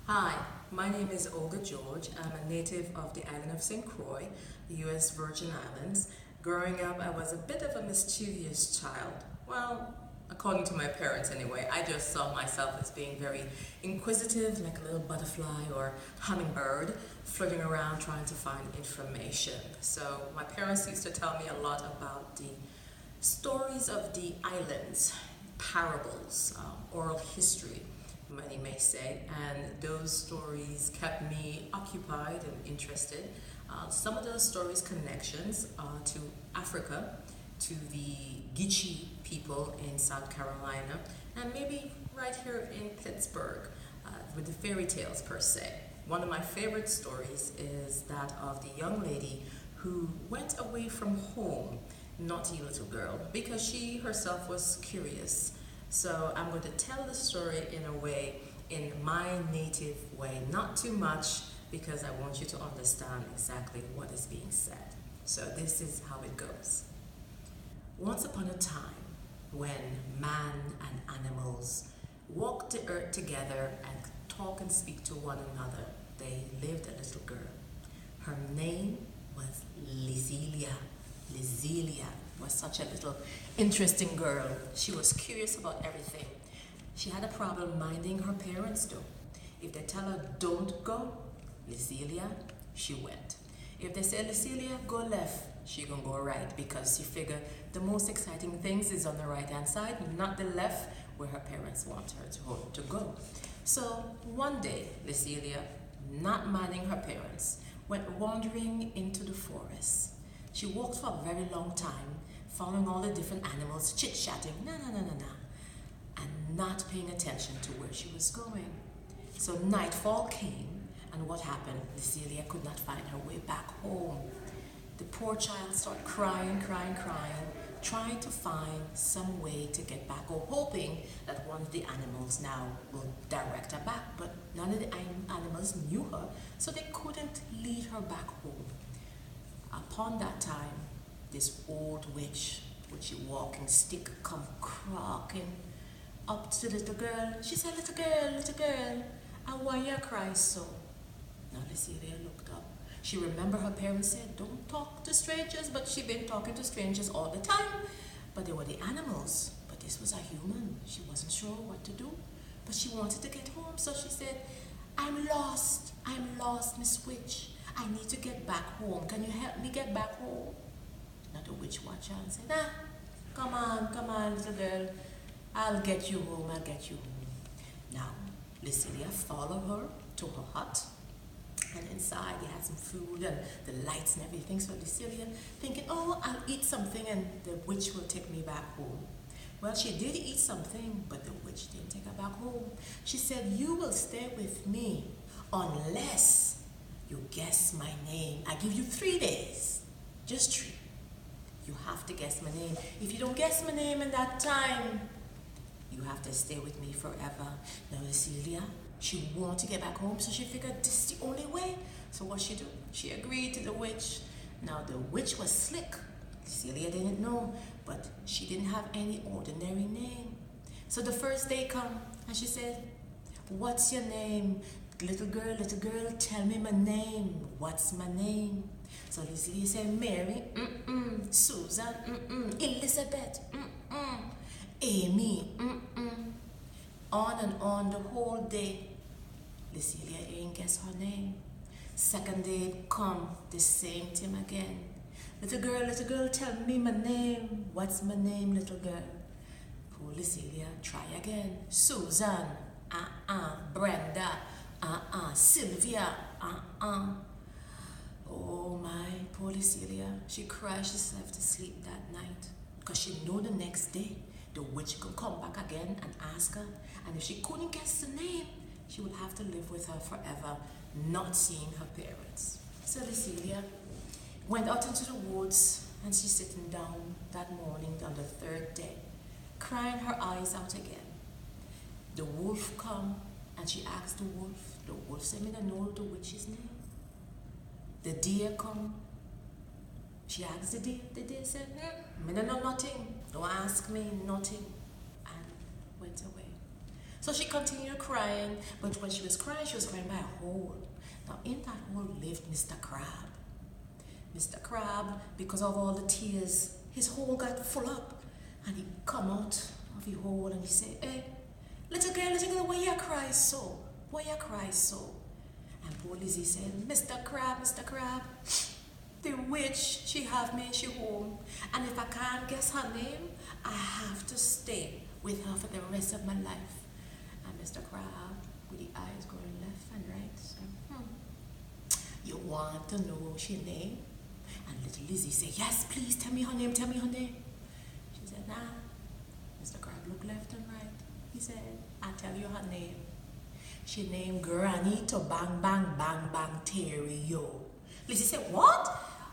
Hi, my name is Olga George. I'm a native of the island of St. Croix, the U.S. Virgin Islands. Growing up, I was a bit of a mischievous child. Well, according to my parents anyway. I just saw myself as being very inquisitive, like a little butterfly or hummingbird, flitting around trying to find information. So my parents used to tell me a lot about the stories of the islands, parables, oral history, many may say, and those stories kept me occupied and interested. Some of those stories connections to Africa, to the Geechee people in South Carolina, and maybe right here in Pittsburgh with the fairy tales per se. One of my favorite stories is that of the young lady who went away from home, naughty little girl, because she herself was curious. So I'm going to tell the story in a way, in my native way, not too much, because I want you to understand exactly what is being said. So this is how it goes. Once upon a time, when man and animals walked the earth together and talk and speak to one another, they lived a little girl. Her name was Lizelia. Lizelia was such a little interesting girl. She was curious about everything. She had a problem minding her parents though. If they tell her don't go, Lizelia, she went. If they say Lizelia, go left, she gonna go right, because she figured the most exciting things is on the right hand side, not the left where her parents want her to go. So one day, Lizelia, not minding her parents, went wandering into the forest. She walked for a very long time, following all the different animals, chit-chatting, and not paying attention to where she was going. So nightfall came, and what happened? Lizelia could not find her way back home. The poor child started crying, trying to find some way to get back home, hoping that one of the animals now will direct her back. But none of the animals knew her, so they couldn't lead her back home. Upon that time, this old witch with a walking stick come cracking up to the little girl. She said, little girl, why you cry so? Now Lizelia looked up. She remembered her parents said, don't talk to strangers, but she'd been talking to strangers all the time. But they were the animals, but this was a human. She wasn't sure what to do, but she wanted to get home, so she said, I'm lost, Miss Witch. I need to get back home. Can you help me get back home? Now the witch watched her and said, come on, little girl. I'll get you home. Now, Lizelia followed her to her hut. And inside they had some food and the lights and everything. So Lizelia thinking, oh, I'll eat something and the witch will take me back home. Well, she did eat something, but the witch didn't take her back home. She said, you will stay with me unless you guess my name. I give you 3 days, just 3. You have to guess my name. If you don't guess my name in that time, you have to stay with me forever. Now Lizelia, she wanted to get back home, so she figured this is the only way. So what she do? She agreed to the witch. Now the witch was slick. Lizelia didn't know, but she didn't have any ordinary name. So the first day come, and she said, what's your name? Little girl, tell me my name. What's my name? So Lizelia said, Mary, Susan, Elizabeth, Amy, On and on the whole day. Lizelia ain't guess her name. Second day come, the same thing again. Little girl, tell me my name. What's my name, little girl? Poor Lizelia, try again. Susan, Brenda, Sylvia, Oh my, poor Lizelia. She crashed herself to sleep that night, because she knew the next day the witch could come back again and ask her, and if she couldn't guess the name, she would have to live with her forever, not seeing her parents. So Lizelia went out into the woods, and she's sitting down that morning on the 3rd day, crying her eyes out again. The wolf come, and she asked the wolf. The wolf said, me don't know the witch's name. The deer come. She asked the deer. The deer said, me don't know nothing. Don't ask me nothing. And went away. So she continued crying, but when she was crying by a hole. Now in that hole lived Mr. Crab. Mr. Crab, because of all the tears, his hole got full up, and he come out of the hole and he said, "Hey, little girl, why you cry so? Why you cry so?" And poor Lizzie said, Mr. Crab, the witch, she have me, she home, and if I can't guess her name, I have to stay with her for the rest of my life." And Mr. Crab, with the eyes going left and right, said, "You want to know she name?" And little Lizzie said, "Yes, please, tell me her name, tell me her name." She said, "Nah." Mr. Crab looked left and right. He said, "I'll tell you her name. She named Granny to Bang Bang Bang Bang Terrio." Lizzie said, "What?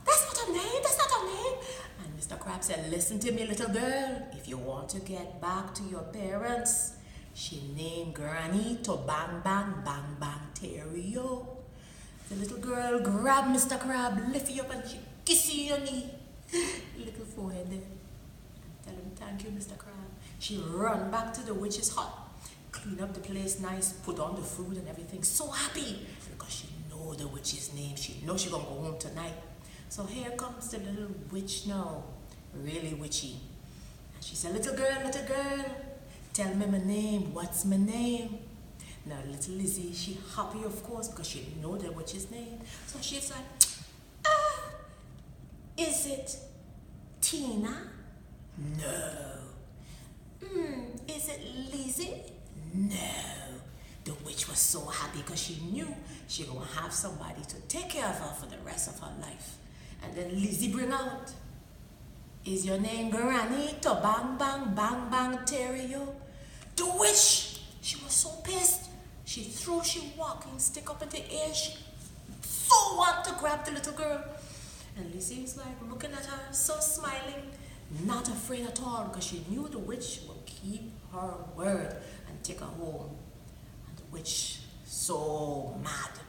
That's not her name, that's not her name." And Mr. Crab said, "Listen to me, little girl. If you want to get back to your parents, she named Granny to Bang Bang Bang Bang Terrio." The little girl grabbed Mr. Crab, lift you up, and she kissed you on your knee. Little forehead there. And tell him, "Thank you, Mr. Crab." She run back to the witch's hut, clean up the place nice, put on the food and everything. So happy because she know the witch's name. She know she gonna go home tonight. So here comes the little witch now, really witchy. And she said, little girl, tell me my name. What's my name?" Now little Lizzie, she happy of course because she know the witch's name. So she's like, "Is it Tina?" "No." "Is it Lizzie?" "No." The witch was so happy because she knew she gonna have somebody to take care of her for the rest of her life. And then Lizzie bring out, "Is your name Granny to Bang Bang Bang Bang Terrio?" The witch, she was so pissed. She threw she walking stick up in the air. She so want to grab the little girl. And Lizzie is like looking at her, so smiling, not afraid at all, because she knew the witch would keep her word and take her home. And the witch, so mad,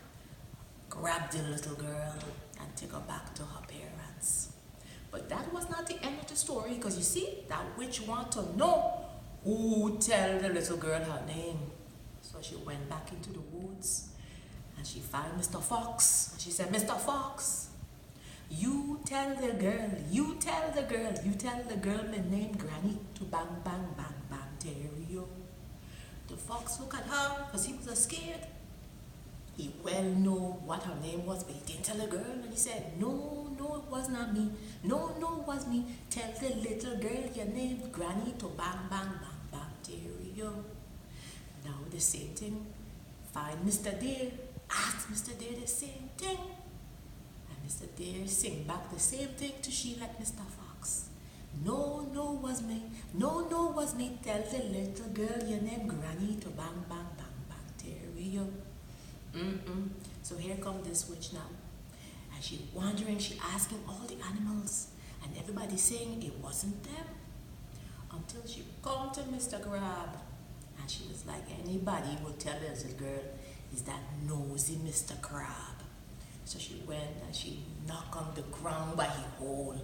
grabbed the little girl and took her back to her parents. But that was not the end of the story, because you see, that witch want to know who tell the little girl her name. So she went back into the woods and she found Mr. Fox. And she said, "Mr. Fox, you tell the girl my name Granny to Bang Bang Bang Bang Terrio." The fox looked at her because he was scared. He well know what her name was, but he didn't tell the girl. And he said, no, it was not me. No, it was me. Tell the little girl your name Granny to Bang Bang Bang Bang Terrio. Now the same thing. Find Mr. Deer. Ask Mr. Deer the same thing. And Mr. Deer sing back the same thing to she like Mr. Fox. No, was me. No, was me. Tell the little girl your name Granny to Bang Bang Bang Bang Terrio. So here comes this witch now. And she wandering, she asking all the animals. And everybody saying it wasn't them. Until she come to Mr. Crab. And she was like, anybody will tell the little girl is that nosy Mr. Crab. So she went and she knocked on the ground by his hole.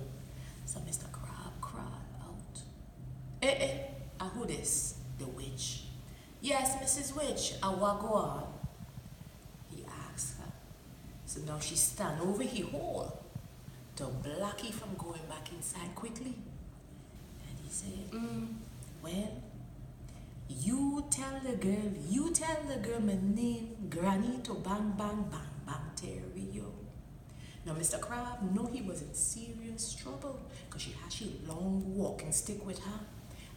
So Mr. Crab cried out, who this? The witch. Yes, Mrs. Witch, what go on? He asked her. So now she stand over his hole to block him from going back inside quickly. And he said, well, you tell the girl my name Granny to Bang Bang Bang Bang Terrio. Now Mr. Crab know he was in serious trouble because she had she long walking stick with her,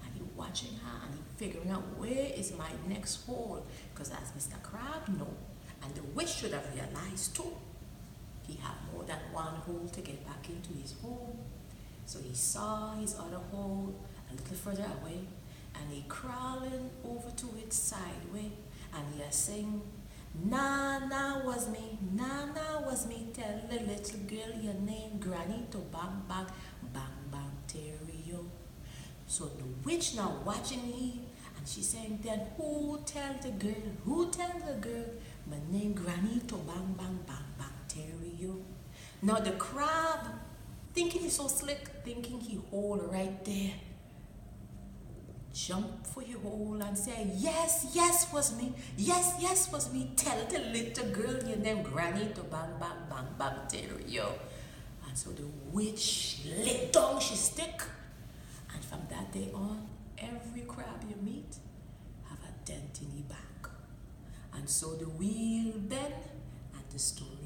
and he watching her and he figuring out where is my next hole, because as Mr. Crab know, and the witch should have realized too, he had more than one hole to get back into his hole. So he saw his other hole a little further away, and he crawling over to it sideway, and he is saying, Nah, was me, tell the little girl your name Granny to Bang Bang Bang Bang Terrio. So the witch now watching him, and she saying, then who tell the girl my name Granny to Bang Bang Bang Bang Terrio. Now the crab, thinking he's so slick, thinking he hold right there, jump for your hole and say, yes, yes was me, yes, yes was me, tell the little girl in them granny to bang, bang, bang, bang, tell yo. And so the witch lit down she stick, and from that day on, every crab you meet have a dent in the back. And so the wheel bend and the story